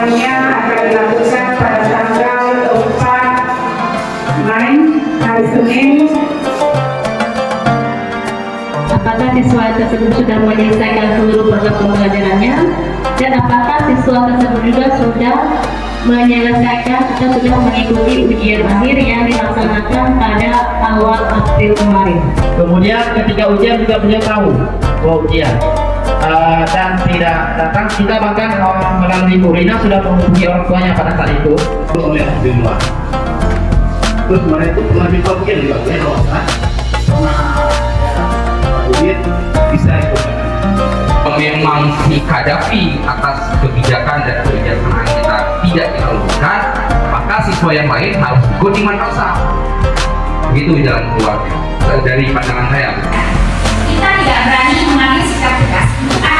akan dilakukan pada tanggal 4 Mei hari Senin. Apakah siswa tersebut sudah menyelesaikan seluruh program pembelajarannya, dan apakah siswa tersebut juga sudah menyelesaikan atau sudah mengikuti ujian akhir yang dilaksanakan pada awal April kemarin. Kemudian ketika ujian juga beliau tahu bahwa ujian dan tidak datang. Kita bahkan melalui Bu Rina sudah menghubungi orang tuanya pada saat itu. Oleh di luar. Terus kemarin itu pernah minta ujian juga, ya kalau ujian bisa ikut. Memang dihadapi atas kebijakan dan kebijaksanaan kita tidak dilakukan, maka siswa yang lain harus ikut di madrasah. Begitu jalan keluarnya dari pandangan saya. Kita tidak berani mengambil sikap tegas untuk